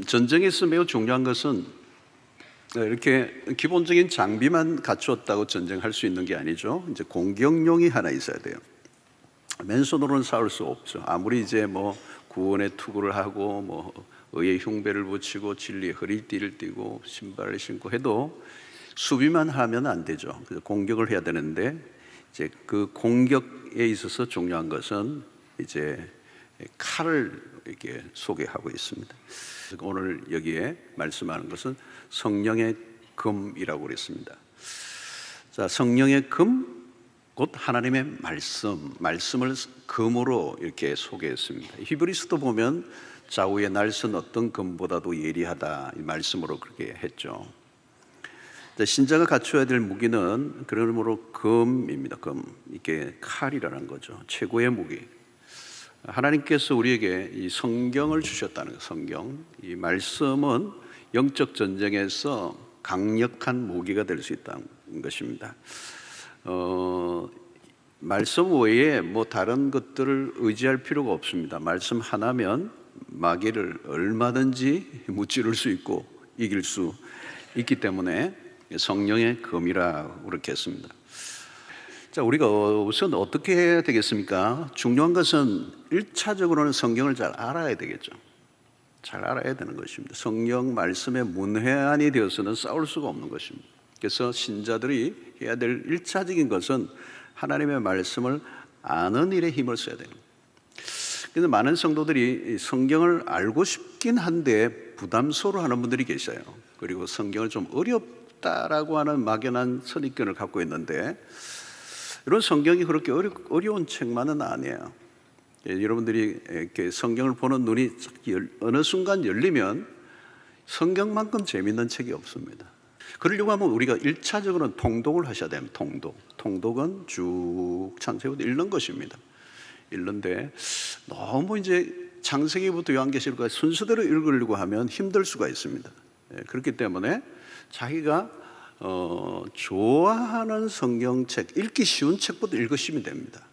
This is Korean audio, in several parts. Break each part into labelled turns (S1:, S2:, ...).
S1: 전쟁에서 매우 중요한 것은 이렇게 기본적인 장비만 갖추었다고 전쟁할 수 있는 게 아니죠. 이제 공격용이 하나 있어야 돼요. 맨손으로는 싸울 수 없죠. 아무리 이제 뭐 구원의 투구를 하고 뭐 의의 흉배를 붙이고 진리의 허리띠를 띠고 신발을 신고 해도 수비만 하면 안 되죠. 그래서 공격을 해야 되는데 이제 그 공격에 있어서 중요한 것은 이제 칼을 이렇게 소개하고 있습니다. 오늘 여기에 말씀하는 것은 성령의 금이라고 그랬습니다. 자, 성령의 금, 곧 하나님의 말씀을 금으로 이렇게 소개했습니다. 히브리서도 보면 좌우의 날선 어떤 금보다도 예리하다, 이 말씀으로 그렇게 했죠. 자, 신자가 갖추어야 될 무기는 그러므로 금입니다. 금, 이게 칼이라는 거죠. 최고의 무기. 하나님께서 우리에게 이 성경을 주셨다는 거예요. 성경, 이 말씀은 영적 전쟁에서 강력한 무기가 될 수 있다는 것입니다. 말씀 외에 뭐 다른 것들을 의지할 필요가 없습니다. 말씀 하나면 마귀를 얼마든지 무찌를 수 있고 이길 수 있기 때문에 성령의 금이라고 그렇게 했습니다. 자, 우리가 우선 어떻게 해야 되겠습니까? 중요한 것은 1차적으로는 성경을 잘 알아야 되겠죠. 잘 알아야 되는 것입니다. 성령 말씀의 문외한이 되어서는 싸울 수가 없는 것입니다. 그래서 신자들이 해야 될 1차적인 것은 하나님의 말씀을 아는 일에 힘을 써야 됩니다. 그래서 많은 성도들이 성경을 알고 싶긴 한데 부담스러워하는 분들이 계셔요. 그리고 성경을 좀 어렵다라고 하는 막연한 선입견을 갖고 있는데, 이런 성경이 그렇게 어려운 책만은 아니에요. 여러분들이 이렇게 성경을 보는 눈이 어느 순간 열리면 성경만큼 재밌는 책이 없습니다. 그러려고 하면 우리가 1차적으로는 통독을 하셔야 됩니다. 통독은 쭉 창세기부터 읽는 것입니다. 읽는데 너무 이제 창세기부터 요한계시록까지 순서대로 읽으려고 하면 힘들 수가 있습니다. 그렇기 때문에 자기가 좋아하는 성경책, 읽기 쉬운 책부터 읽으시면 됩니다.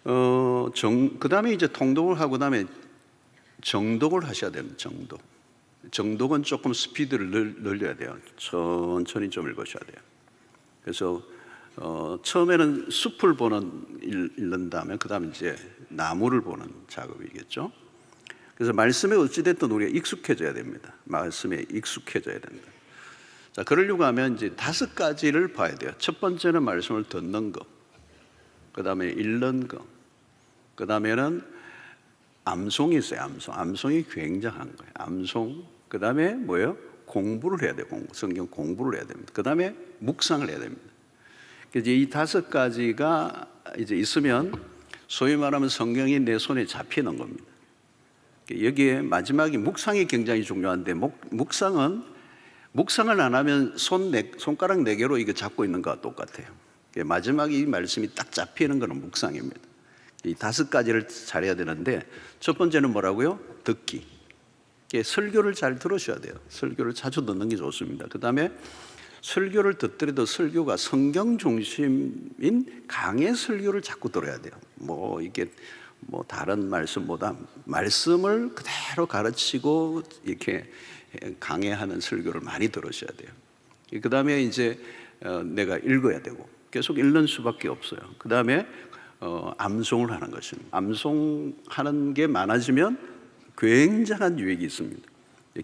S1: 그 다음에 이제 통독을 하고 다음에 정독을 하셔야 됩니다. 정독은 조금 스피드를 늘려야 돼요. 천천히 좀 읽으셔야 돼요. 그래서 처음에는 숲을 읽는 다음에 그 다음에 이제 나무를 보는 작업이겠죠. 그래서 말씀에 어찌됐든 우리가 익숙해져야 됩니다. 말씀에 익숙해져야 된다. 자, 그러려고 하면 이제 5가지를 봐야 돼요. 첫 번째는 말씀을 듣는 것, 그 다음에 읽는 것, 그 다음에는 암송이 있어요. 암송이 굉장한 거예요. 암송, 그 다음에 뭐예요? 공부를 해야 돼요. 성경 공부를 해야 됩니다. 그 다음에 묵상을 해야 됩니다. 이제 이 5가지가 이제 있으면 소위 말하면 성경이 내 손에 잡히는 겁니다. 여기에 마지막에 묵상이 굉장히 중요한데, 묵상을 안 하면 손가락 4개로 이거 잡고 있는 거와 똑같아요. 마지막에 이 말씀이 딱 잡히는 것은 묵상입니다. 이 5가지를 잘해야 되는데, 첫 번째는 뭐라고요? 듣기. 설교를 잘 들으셔야 돼요. 설교를 자주 듣는 게 좋습니다. 그 다음에 설교를 듣더라도 설교가 성경 중심인 강의 설교를 자꾸 들어야 돼요. 이게 다른 말씀보다 말씀을 그대로 가르치고 이렇게 강해하는 설교를 많이 들으셔야 돼요. 그 다음에 이제 내가 읽어야 되고 계속 읽는 수밖에 없어요. 그 다음에 암송을 하는 것입니다. 암송하는 게 많아지면 굉장한 유익이 있습니다.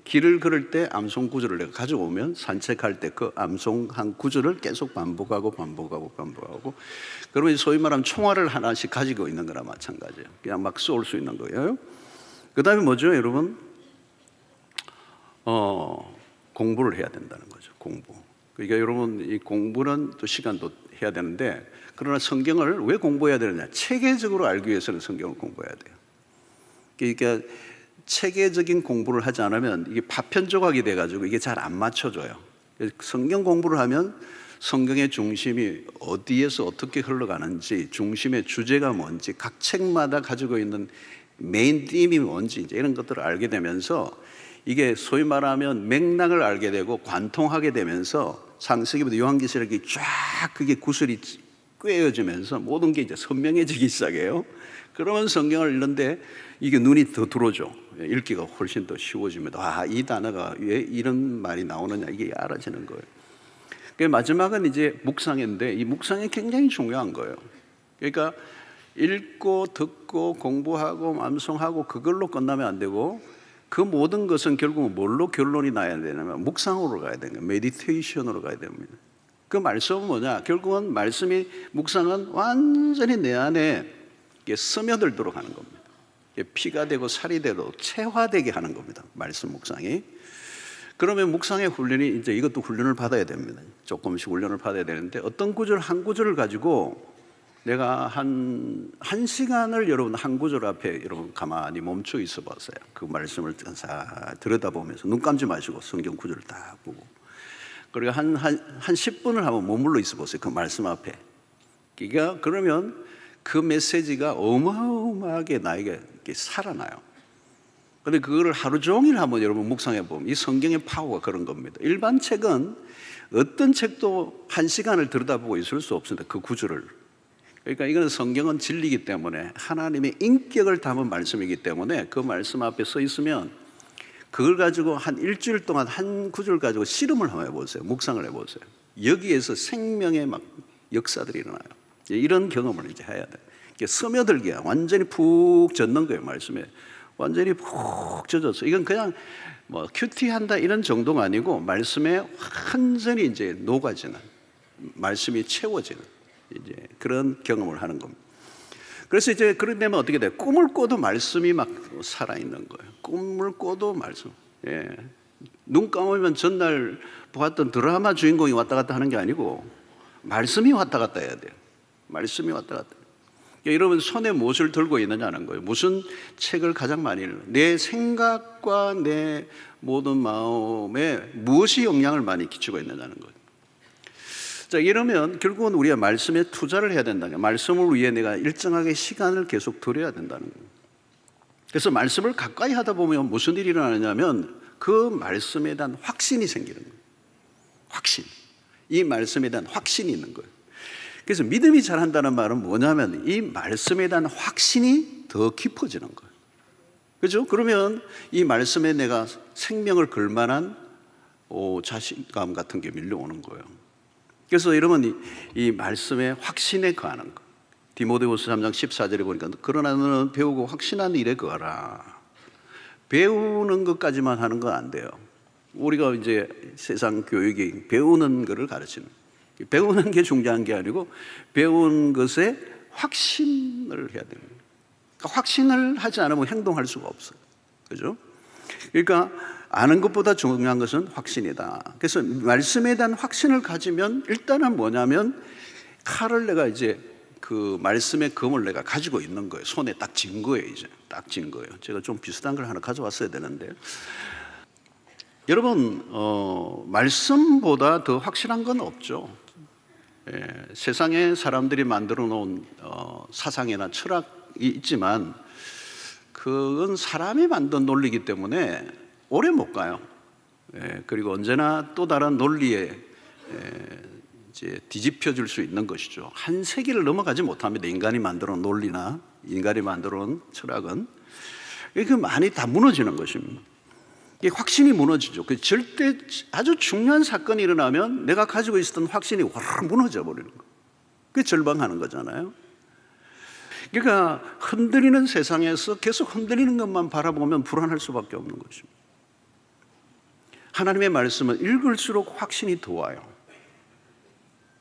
S1: 길을 걸을 때 암송 구절을 내가 가져오면 산책할 때 그 암송한 구절을 계속 반복하고 그러면 소위 말하면 총알을 하나씩 가지고 있는 거나 마찬가지예요. 그냥 막 쏠 수 있는 거예요. 그 다음에 뭐죠, 여러분? 공부를 해야 된다는 거죠. 공부. 그러니까 여러분, 이 공부는 또 시간도 해야 되는데, 그러나 성경을 왜 공부해야 되느냐? 체계적으로 알기 위해서는 성경을 공부해야 돼요. 그러니까 체계적인 공부를 하지 않으면 이게 파편조각이 돼가지고 이게 잘 안 맞춰져요. 성경 공부를 하면 성경의 중심이 어디에서 어떻게 흘러가는지, 중심의 주제가 뭔지, 각 책마다 가지고 있는 메인 띠임이 뭔지 이제 이런 것들을 알게 되면서 이게 소위 말하면 맥락을 알게 되고 관통하게 되면서 창세기부터 요한계시록이 쫙 그게 구슬이 꿰어지면서 모든 게 이제 선명해지기 시작해요. 그러면 성경을 읽는데 이게 눈이 더 들어오죠. 읽기가 훨씬 더 쉬워집니다. 아, 이 단어가 왜 이런 말이 나오느냐 이게 알아지는 거예요. 마지막은 이제 묵상인데 이 묵상이 굉장히 중요한 거예요. 그러니까 읽고 듣고 공부하고 암송하고 그걸로 끝나면 안 되고 그 모든 것은 결국은 뭘로 결론이 나야 되냐면 묵상으로 가야 되는 거예요. 메디테이션으로 가야 됩니다. 그 말씀은 뭐냐? 결국은 말씀이 묵상은 완전히 내 안에 스며들도록 하는 겁니다. 피가 되고 살이 되고 체화되게 하는 겁니다. 말씀 묵상이. 그러면 묵상의 훈련이 이제 이것도 훈련을 받아야 됩니다. 조금씩 훈련을 받아야 되는데 어떤 구절 한 구절을 가지고 내가 한 시간을 여러분 한 구절 앞에 여러분 가만히 멈춰 있어 봤어요. 그 말씀을 싹 들여다보면서 눈 감지 마시고 성경 구절을 딱 보고 그리고 한 10분을 한번 머물러 있어 보세요. 그 말씀 앞에. 그러니까 그러면 그 메시지가 어마어마하게 나에게 살아나요. 그런데 그거를 하루 종일 한번 여러분 묵상해 보면 이 성경의 파워가 그런 겁니다. 일반 책은 어떤 책도 한 시간을 들여다보고 있을 수 없습니다. 그 구절을. 그러니까 이거는 성경은 진리이기 때문에 하나님의 인격을 담은 말씀이기 때문에 그 말씀 앞에 서 있으면 그걸 가지고 한 일주일 동안 한 구절 가지고 씨름을 한번 해보세요. 묵상을 해보세요. 여기에서 생명의 막 역사들이 일어나요. 이런 경험을 이제 해야 돼요. 스며들기야 완전히 푹 젖는 거예요. 말씀에 완전히 푹 젖었어. 이건 그냥 뭐 큐티한다 이런 정도가 아니고 말씀에 완전히 이제 녹아지는 말씀이 채워지는 이제 그런 경험을 하는 겁니다. 그래서 이제 그런 데면 어떻게 돼요? 꿈을 꿔도 말씀이 막 살아있는 거예요. 꿈을 꿔도 말씀. 예. 눈 감으면 전날 보았던 드라마 주인공이 왔다 갔다 하는 게 아니고 말씀이 왔다 갔다 해야 돼요. 말씀이 왔다 갔다. 여러분 손에 무엇을 들고 있느냐는 거예요. 무슨 책을 가장 많이 읽는 내 생각과 내 모든 마음에 무엇이 영향을 많이 끼치고 있느냐는 거예요. 자, 이러면 결국은 우리가 말씀에 투자를 해야 된다는 거예요. 말씀을 위해 내가 일정하게 시간을 계속 들여야 된다는 거예요. 그래서 말씀을 가까이 하다 보면 무슨 일이 일어나냐면 그 말씀에 대한 확신이 생기는 거예요. 확신. 이 말씀에 대한 확신이 있는 거예요. 그래서 믿음이 자란다는 말은 뭐냐면 이 말씀에 대한 확신이 더 깊어지는 거예요. 그렇죠? 그러면 이 말씀에 내가 생명을 걸 만한 자신감 같은 게 밀려오는 거예요. 그래서 여러분 이 말씀에 확신에 거하는 거. 디모데후서 3장 14절에 보니까 그러나 너는 배우고 확신하는 일에 거하라. 배우는 것까지만 하는 건 안 돼요. 우리가 이제 세상 교육이 배우는 것을 가르치는 배우는 게 중요한 게 아니고 배운 것에 확신을 해야 됩니다. 그러니까 확신을 하지 않으면 행동할 수가 없어요. 그죠? 그러니까 아는 것보다 중요한 것은 확신이다. 그래서 말씀에 대한 확신을 가지면 일단은 뭐냐면 칼을 내가 이제 그 말씀의 검을 내가 가지고 있는 거예요. 손에 딱 쥔 거예요. 이제 딱 쥔 거예요. 제가 좀 비슷한 걸 하나 가져왔어야 되는데 여러분 말씀보다 더 확실한 건 없죠. 세상에 사람들이 만들어 놓은 사상이나 철학이 있지만 그건 사람이 만든 논리이기 때문에 오래 못 가요. 그리고 언제나 또 다른 논리에 이제 뒤집혀 줄 수 있는 것이죠. 한 세기를 넘어가지 못합니다. 인간이 만들어 놓은 논리나 인간이 만들어 놓은 철학은 그 많이 다 무너지는 것입니다. 확신이 무너지죠. 그 절대 아주 중요한 사건이 일어나면 내가 가지고 있었던 확신이 확 무너져 버리는 거예요. 그게 절망하는 거잖아요. 그러니까 흔들리는 세상에서 계속 흔들리는 것만 바라보면 불안할 수밖에 없는 것입니다. 하나님의 말씀은 읽을수록 확신이 더 와요.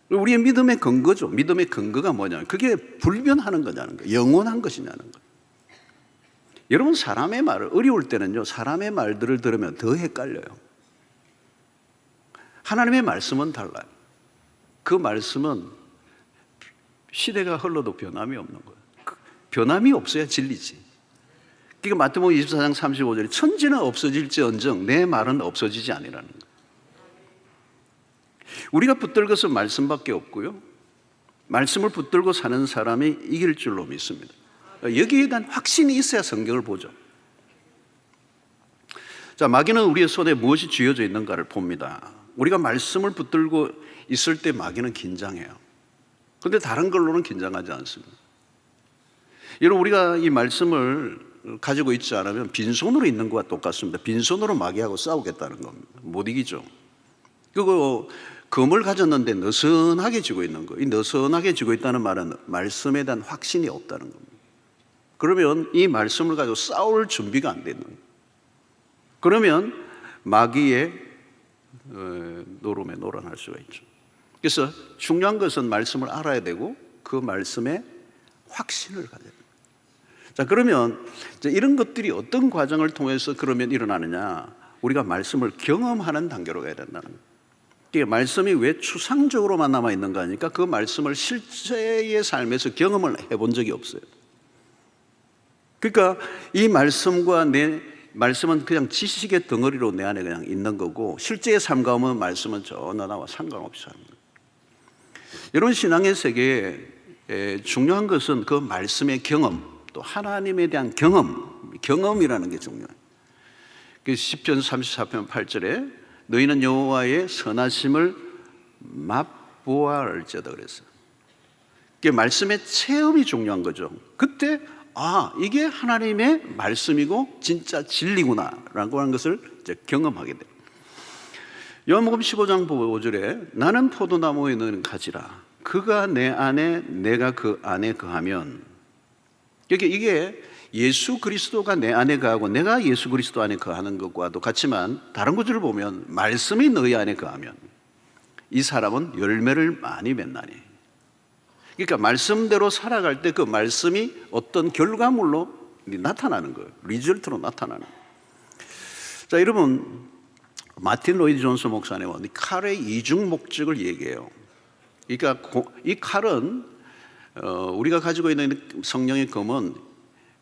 S1: 우리의 믿음의 근거죠. 믿음의 근거가 뭐냐면 그게 불변하는 거냐는 거예요. 영원한 것이냐는 거예요. 여러분 사람의 말을 어려울 때는요 사람의 말들을 들으면 더 헷갈려요. 하나님의 말씀은 달라요. 그 말씀은 시대가 흘러도 변함이 없는 거예요. 변함이 없어야 진리지. 그러니까 마태복음 24장 35절에 천지는 없어질지언정 내 말은 없어지지 아니라는 거예요. 우리가 붙들 것은 말씀밖에 없고요 말씀을 붙들고 사는 사람이 이길 줄로 믿습니다. 여기에 대한 확신이 있어야 성경을 보죠. 자, 마귀는 우리의 손에 무엇이 쥐어져 있는가를 봅니다. 우리가 말씀을 붙들고 있을 때 마귀는 긴장해요. 그런데 다른 걸로는 긴장하지 않습니다. 여러분, 우리가 이 말씀을 가지고 있지 않으면 빈손으로 있는 것과 똑같습니다. 빈손으로 마귀하고 싸우겠다는 겁니다. 못 이기죠. 그리고 검을 가졌는데 느슨하게 쥐고 있는 거. 이 느슨하게 쥐고 있다는 말은 말씀에 대한 확신이 없다는 겁니다. 그러면 이 말씀을 가지고 싸울 준비가 안 되는 거예요. 그러면 마귀의 노름에 노란할 수가 있죠. 그래서 중요한 것은 말씀을 알아야 되고 그 말씀에 확신을 가져야 됩니다. 자, 그러면 이런 것들이 어떤 과정을 통해서 그러면 일어나느냐? 우리가 말씀을 경험하는 단계로 가야 된다는 거예요. 그러니까 말씀이 왜 추상적으로만 남아있는가 하니까 그 말씀을 실제의 삶에서 경험을 해본 적이 없어요. 그러니까 이 말씀과 내 말씀은 그냥 지식의 덩어리로 내 안에 그냥 있는 거고 실제의 삶 가운데 말씀은 전혀 나와 상관없이 합니다. 여러분, 신앙의 세계에 중요한 것은 그 말씀의 경험, 또 하나님에 대한 경험이라는 게 중요해요. 시편 34편 8절에 너희는 여호와의 선하심을 맛보아 알지어다 그랬어요. 그게 말씀의 체험이 중요한 거죠. 그때 이게 하나님의 말씀이고 진짜 진리구나라고 하는 것을 이제 경험하게 돼요. 요한복음 15장 5절에 나는 포도나무에 너희는 가지라 그가 내 안에 내가 그 안에 거하면, 이게 예수 그리스도가 내 안에 거하고 내가 예수 그리스도 안에 거하는 것과도 같지만 다른 구절을 보면 말씀이 너희 안에 거하면 이 사람은 열매를 많이 맺나니. 그러니까 말씀대로 살아갈 때 그 말씀이 어떤 결과물로 나타나는 거예요. 리절트로 나타나는 거예요. 자, 여러분, 마틴 로이드 존스 목사님은 칼의 이중 목적을 얘기해요. 그러니까 이 칼은 우리가 가지고 있는 성령의 검은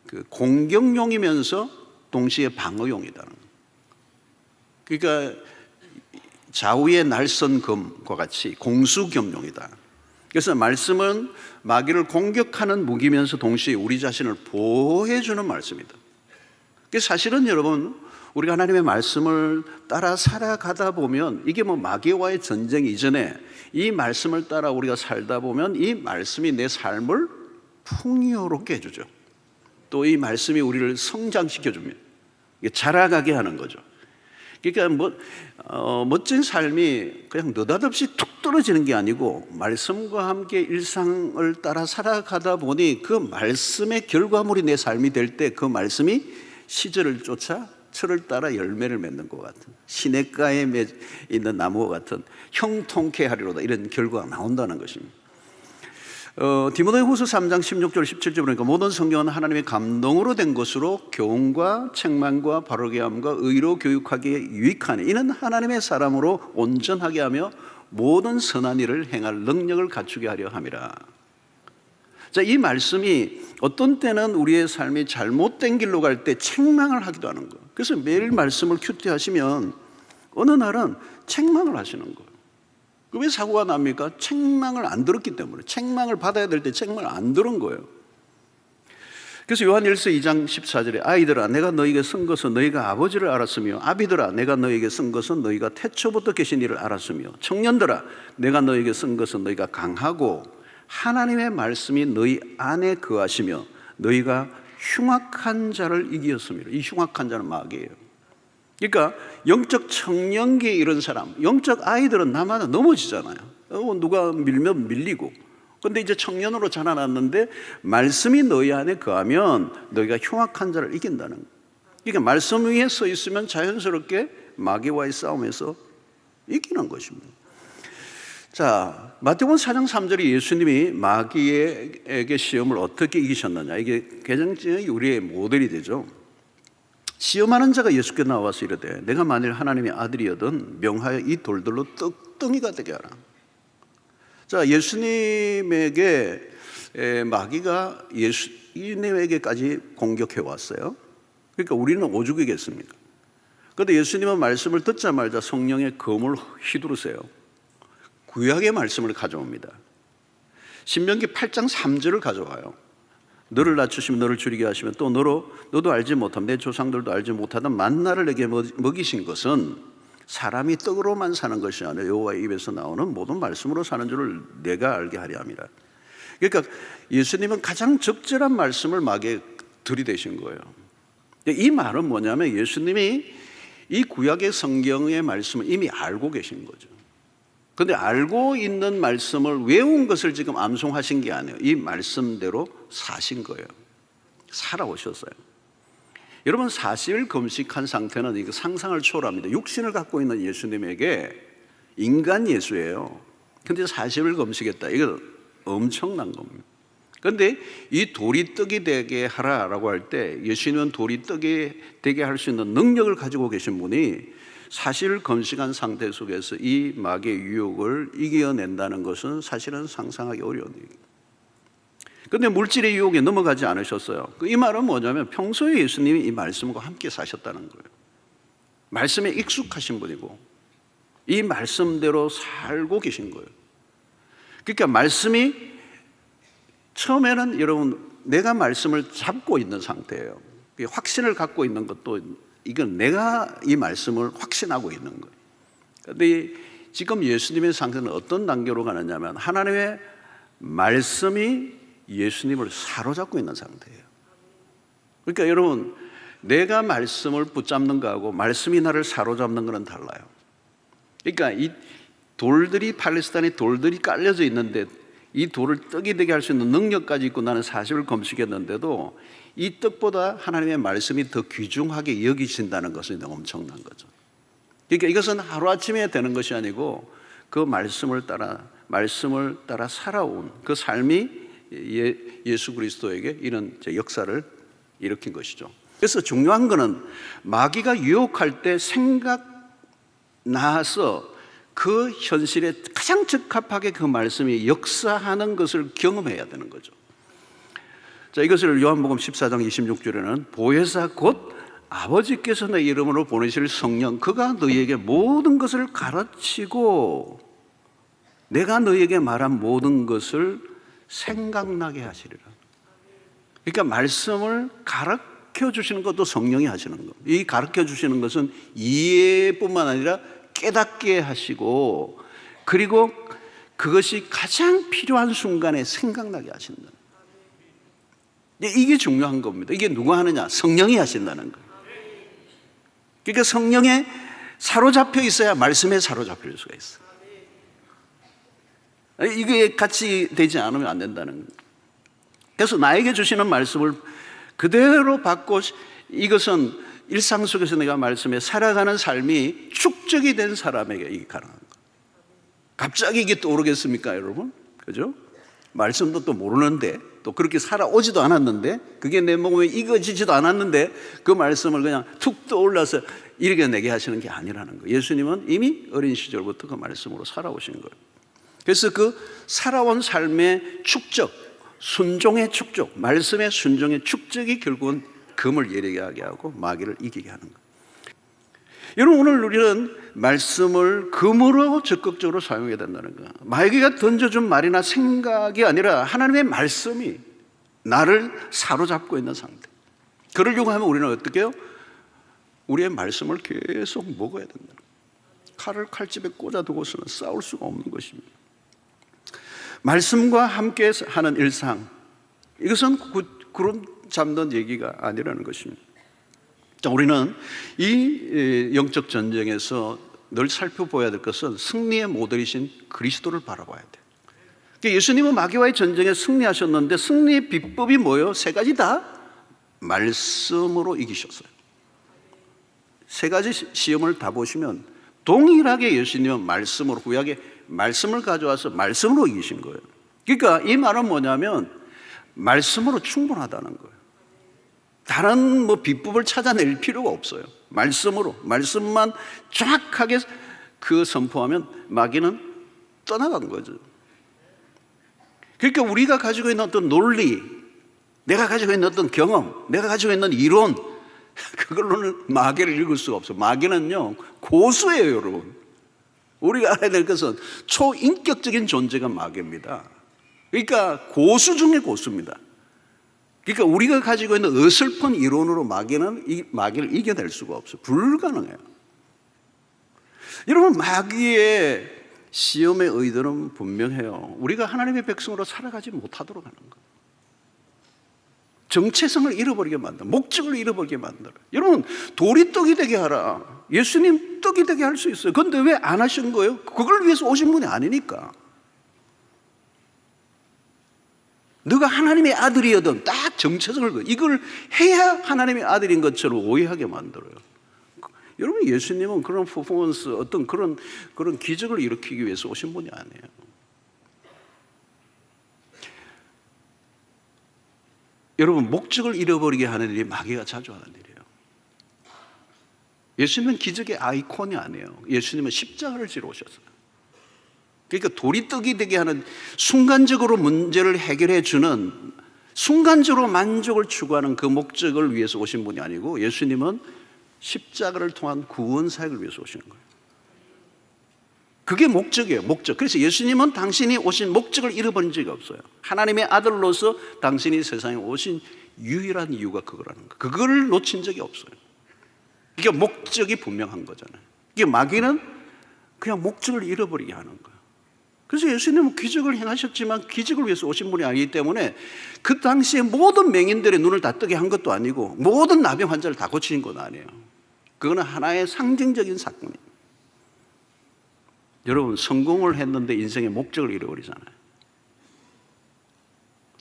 S1: 그 공격용이면서 동시에 방어용이다. 그러니까 좌우의 날선 검과 같이 공수겸용이다. 그래서 말씀은 마귀를 공격하는 무기면서 동시에 우리 자신을 보호해주는 말씀이다. 그래서 사실은 여러분, 우리가 하나님의 말씀을 따라 살아가다 보면 이게 마귀와의 전쟁 이전에 이 말씀을 따라 우리가 살다 보면 이 말씀이 내 삶을 풍요롭게 해주죠. 또 이 말씀이 우리를 성장시켜줍니다. 자라가게 하는 거죠. 그러니까 멋진 삶이 그냥 느닷없이 툭 떨어지는 게 아니고 말씀과 함께 일상을 따라 살아가다 보니 그 말씀의 결과물이 내 삶이 될 때 그 말씀이 시절을 쫓아 철을 따라 열매를 맺는 것 같은, 시냇가에 있는 나무와 같은 형통케 하리로다, 이런 결과가 나온다는 것입니다. 디모데후서 3장 16절 17절 보니까 모든 성경은 하나님의 감동으로 된 것으로 교훈과 책망과 바르게 함과 의로 교육하기에 유익하니 이는 하나님의 사람으로 온전하게 하며 모든 선한 일을 행할 능력을 갖추게 하려 함이라. 자, 이 말씀이 어떤 때는 우리의 삶이 잘못된 길로 갈 때 책망을 하기도 하는 거예요. 그래서 매일 말씀을 큐티하시면 어느 날은 책망을 하시는 거예요. 왜 사고가 납니까? 책망을 안 들었기 때문에. 책망을 받아야 될 때 책망을 안 들은 거예요. 그래서 요한일서 2장 14절에 아이들아 내가 너희에게 쓴 것은 너희가 아버지를 알았으며 아비들아 내가 너희에게 쓴 것은 너희가 태초부터 계신 이를 알았으며 청년들아 내가 너희에게 쓴 것은 너희가 강하고 하나님의 말씀이 너희 안에 거하시며 너희가 흉악한 자를 이기었습니다. 이 흉악한 자는 마귀예요. 그러니까 영적 청년기에 이런 사람, 영적 아이들은 나마다 넘어지잖아요. 누가 밀면 밀리고. 근데 이제 청년으로 자라났는데 말씀이 너희 안에 거하면 너희가 흉악한 자를 이긴다는 거예요. 그러니까 말씀 위에 서 있으면 자연스럽게 마귀와의 싸움에서 이기는 것입니다. 자, 마태복음 4장 3절에 예수님이 마귀에게 시험을 어떻게 이기셨느냐, 이게 개정적인 우리의 모델이 되죠. 시험하는 자가 예수께 나와서 이르되 내가 만일 하나님의 아들이거든 명하여 이 돌들로 떡덩이가 되게 하라. 자, 예수님에게 마귀가 예수님에게까지 공격해 왔어요. 그러니까 우리는 오죽이겠습니까? 그런데 예수님은 말씀을 듣자마자 성령의 검을 휘두르세요. 구약의 말씀을 가져옵니다. 신명기 8장 3절을 가져와요. 너를 낮추시면 너를 줄이게 하시면 또 너도 알지 못함 내 조상들도 알지 못하던 만나를 내게 먹이신 것은 사람이 떡으로만 사는 것이 아니라 여호와의 입에서 나오는 모든 말씀으로 사는 줄을 내가 알게 하려 함이라. 그러니까 예수님은 가장 적절한 말씀을 마귀에 들이대신 거예요. 이 말은 뭐냐면 예수님이 이 구약의 성경의 말씀을 이미 알고 계신 거죠. 그런데 알고 있는 말씀을 외운 것을 지금 암송하신 게 아니에요. 이 말씀대로 사신 거예요. 살아오셨어요. 여러분 40일 금식한 상태는 이거 상상을 초월합니다. 육신을 갖고 있는 예수님에게 인간 예수예요. 근데 40일 금식했다. 이거 엄청난 겁니다. 그런데 이 돌이 떡이 되게 하라라고 할 때 예수님은 돌이 떡이 되게 할 수 있는 능력을 가지고 계신 분이 40일 금식한 상태 속에서 이 마귀의 유혹을 이겨낸다는 것은 사실은 상상하기 어려운 일이에요. 그런데 물질의 유혹에 넘어가지 않으셨어요. 이 말은 뭐냐면 평소에 예수님이 이 말씀과 함께 사셨다는 거예요. 말씀에 익숙하신 분이고 이 말씀대로 살고 계신 거예요. 그러니까 말씀이 처음에는 여러분 내가 말씀을 잡고 있는 상태예요. 확신을 갖고 있는 것도 이건 내가 이 말씀을 확신하고 있는 거예요. 그런데 지금 예수님의 상태는 어떤 단계로 가느냐면 하나님의 말씀이 예수님을 사로잡고 있는 상태예요. 그러니까 여러분 내가 말씀을 붙잡는 거하고 말씀이 나를 사로잡는 거는 달라요. 그러니까 이 돌들이 팔레스타인에 돌들이 깔려져 있는데 이 돌을 떡이 되게 할 수 있는 능력까지 있고 나는 40일 금식했는데도 이 떡보다 하나님의 말씀이 더 귀중하게 여기신다는 것은 너무 엄청난 거죠. 그러니까 이것은 하루아침에 되는 것이 아니고 그 말씀을 따라 살아온 그 삶이 예수 그리스도에게 이런 역사를 일으킨 것이죠. 그래서 중요한 것은 마귀가 유혹할 때 생각나서 그 현실에 가장 적합하게 그 말씀이 역사하는 것을 경험해야 되는 거죠. 자, 이것을 요한복음 14장 26절에는 보혜사 곧 아버지께서 내 이름으로 보내실 성령 그가 너희에게 모든 것을 가르치고 내가 너희에게 말한 모든 것을 생각나게 하시리라. 그러니까 말씀을 가르쳐 주시는 것도 성령이 하시는 겁니다. 이 가르쳐 주시는 것은 이해뿐만 아니라 깨닫게 하시고 그리고 그것이 가장 필요한 순간에 생각나게 하신다. 이게 중요한 겁니다. 이게 누가 하느냐? 성령이 하신다는 거예요. 그러니까 성령에 사로잡혀 있어야 말씀에 사로잡힐 수가 있어요. 이게 같이 되지 않으면 안 된다는 거예요. 그래서 나에게 주시는 말씀을 그대로 받고 이것은 일상 속에서 내가 말씀에 살아가는 삶이 축적이 된 사람에게 이게 가능한 거예요. 갑자기 이게 떠오르겠습니까, 여러분? 그죠? 말씀도 또 모르는데 또 그렇게 살아오지도 않았는데 그게 내 몸에 익어지지도 않았는데 그 말씀을 그냥 툭 떠올라서 이겨내게 하시는 게 아니라는 거예요. 예수님은 이미 어린 시절부터 그 말씀으로 살아오신 거예요. 그래서 그 살아온 삶의 축적, 순종의 축적, 말씀의 순종의 축적이 결국은 금을 예리하게 하고 마귀를 이기게 하는 거예요. 여러분 오늘 우리는 말씀을 금으로 적극적으로 사용해야 된다는 거예요. 마귀가 던져준 말이나 생각이 아니라 하나님의 말씀이 나를 사로잡고 있는 상태. 그러려고 하면 우리는 어떻게 해요? 우리의 말씀을 계속 먹어야 된다는 거예요. 칼을 칼집에 꽂아두고서는 싸울 수가 없는 것입니다. 말씀과 함께 하는 일상, 이것은 구름 잡는 얘기가 아니라는 것입니다. 자, 우리는 이 영적 전쟁에서 늘 살펴봐야 될 것은 승리의 모델이신 그리스도를 바라봐야 돼요. 그러니까 예수님은 마귀와의 전쟁에 승리하셨는데 승리의 비법이 뭐예요? 세 가지 다 말씀으로 이기셨어요. 세 가지 시험을 다 보시면 동일하게 예수님은 말씀으로 구약의 말씀을 가져와서 말씀으로 이기신 거예요. 그러니까 이 말은 뭐냐면 말씀으로 충분하다는 거예요. 다른 비법을 찾아낼 필요가 없어요. 말씀으로, 말씀만 정확하게 그 선포하면 마귀는 떠나간 거죠. 그러니까 우리가 가지고 있는 어떤 논리, 내가 가지고 있는 어떤 경험, 내가 가지고 있는 이론, 그걸로는 마귀를 읽을 수가 없어요. 마귀는요 고수예요, 여러분. 우리가 알아야 될 것은 초인격적인 존재가 마귀입니다. 그러니까 고수 중에 고수입니다. 그러니까 우리가 가지고 있는 어설픈 이론으로 마귀를 이겨낼 수가 없어요. 불가능해요. 여러분 마귀의 시험의 의도는 분명해요. 우리가 하나님의 백성으로 살아가지 못하도록 하는 거예요. 정체성을 잃어버리게 만들어, 목적을 잃어버리게 만들어. 여러분, 돌이 떡이 되게 하라. 예수님 떡이 되게 할 수 있어요. 그런데 왜 안 하신 거예요? 그걸 위해서 오신 분이 아니니까. 너가 하나님의 아들이어든 딱 정체성을, 이걸 해야 하나님의 아들인 것처럼 오해하게 만들어요. 여러분, 예수님은 그런 퍼포먼스, 어떤 그런 기적을 일으키기 위해서 오신 분이 아니에요. 여러분, 목적을 잃어버리게 하는 일이 마귀가 자주 하는 일이에요. 예수님은 기적의 아이콘이 아니에요. 예수님은 십자가를 지러 오셨어요. 그러니까 돌이 떡이 되게 하는, 순간적으로 문제를 해결해 주는, 순간적으로 만족을 추구하는 그 목적을 위해서 오신 분이 아니고, 예수님은 십자가를 통한 구원 사역을 위해서 오시는 거예요. 그게 목적이에요, 목적. 그래서 예수님은 당신이 오신 목적을 잃어버린 적이 없어요. 하나님의 아들로서 당신이 세상에 오신 유일한 이유가 그거라는 거예요. 그걸 놓친 적이 없어요. 이게 목적이 분명한 거잖아요. 이게 마귀는 그냥 목적을 잃어버리게 하는 거예요. 그래서 예수님은 기적을 행하셨지만 기적을 위해서 오신 분이 아니기 때문에 그 당시에 모든 맹인들의 눈을 다 뜨게 한 것도 아니고 모든 나병 환자를 다 고치는 건 아니에요. 그거는 하나의 상징적인 사건이에요. 여러분, 성공을 했는데 인생의 목적을 잃어버리잖아요.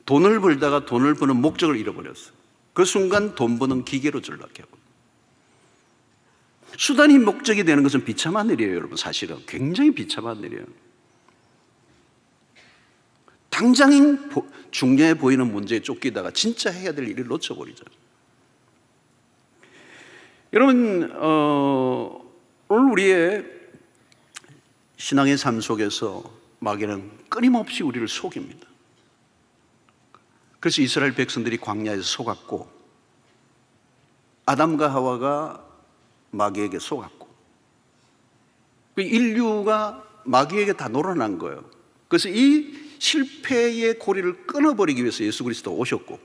S1: 돈을 벌다가 돈을 버는 목적을 잃어버렸어요. 그 순간 돈 버는 기계로 전락하고. 수단이 목적이 되는 것은 비참한 일이에요, 여러분. 사실은 굉장히 비참한 일이에요. 당장 중요해 보이는 문제에 쫓기다가 진짜 해야 될 일을 놓쳐버리잖아요. 여러분, 오늘 우리의 신앙의 삶 속에서 마귀는 끊임없이 우리를 속입니다. 그래서 이스라엘 백성들이 광야에서 속았고, 아담과 하와가 마귀에게 속았고, 인류가 마귀에게 다 놀아난 거예요. 그래서 이 실패의 고리를 끊어버리기 위해서 예수 그리스도 오셨고,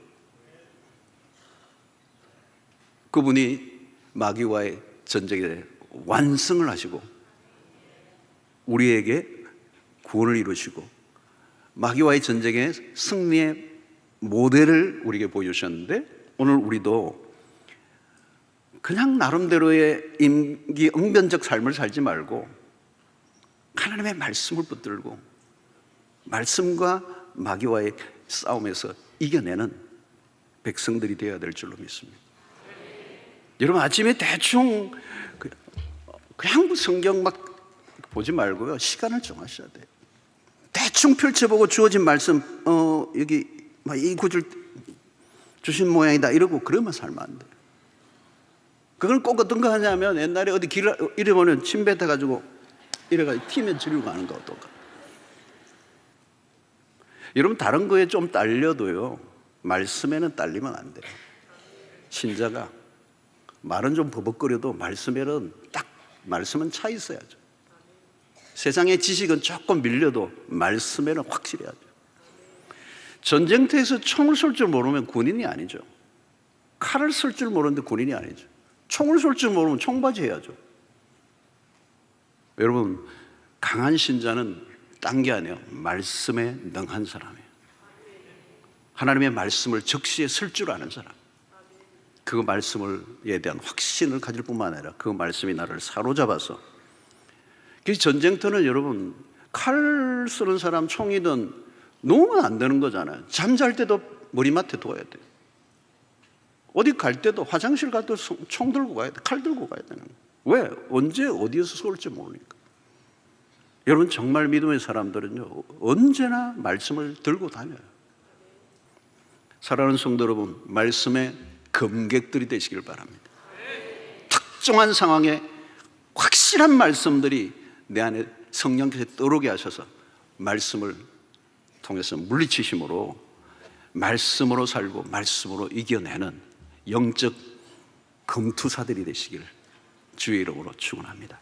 S1: 그분이 마귀와의 전쟁에 완승을 하시고 우리에게 구원을 이루시고 마귀와의 전쟁의 승리의 모델을 우리에게 보여주셨는데, 오늘 우리도 그냥 나름대로의 임기응변적 삶을 살지 말고 하나님의 말씀을 붙들고 말씀과 마귀와의 싸움에서 이겨내는 백성들이 되어야 될 줄로 믿습니다. 여러분, 아침에 대충 그냥 성경 막 보지 말고요, 시간을 정하셔야 돼요. 대충 펼쳐보고 주어진 말씀, 여기 이 구절 주신 모양이다 이러고 그러면 살면 안 돼요. 그걸 꼭 어떤 거 하냐면, 옛날에 어디 길 잃어보면 침 뱉어가지고 이래가지고 튀면 지르고 가는 거 어떤가. 여러분, 다른 거에 좀 딸려도요, 말씀에는 딸리면 안 돼요. 신자가 말은 좀 버벅거려도 말씀에는 말씀은 차 있어야죠. 세상의 지식은 조금 밀려도 말씀에는 확실해야죠. 전쟁터에서 총을 쏠 줄 모르면 군인이 아니죠. 칼을 쓸 줄 모르는데 군인이 아니죠. 총을 쏠 줄 모르면 총바지 해야죠. 여러분, 강한 신자는 딴 게 아니에요. 말씀에 능한 사람이에요. 하나님의 말씀을 적시에 쓸 줄 아는 사람. 그 말씀에 대한 확신을 가질 뿐만 아니라 그 말씀이 나를 사로잡아서, 그래서 전쟁터는 여러분, 칼 쓰는 사람 총이든 놓으면 안 되는 거잖아요. 잠잘 때도 머리맡에 둬야 돼요. 어디 갈 때도, 화장실 갈 때도 총 들고 가야 돼. 칼 들고 가야 되는 거예요. 왜? 언제 어디에서 쏠지 모르니까. 여러분, 정말 믿음의 사람들은요, 언제나 말씀을 들고 다녀요. 사랑하는 성도 여러분, 말씀의 검객들이 되시길 바랍니다. 특정한 상황에 확실한 말씀들이 내 안에 성령께서 떠오르게 하셔서 말씀을 통해서 물리치심으로 말씀으로 살고 말씀으로 이겨내는 영적 검투사들이 되시길 주의 이름으로 축원합니다.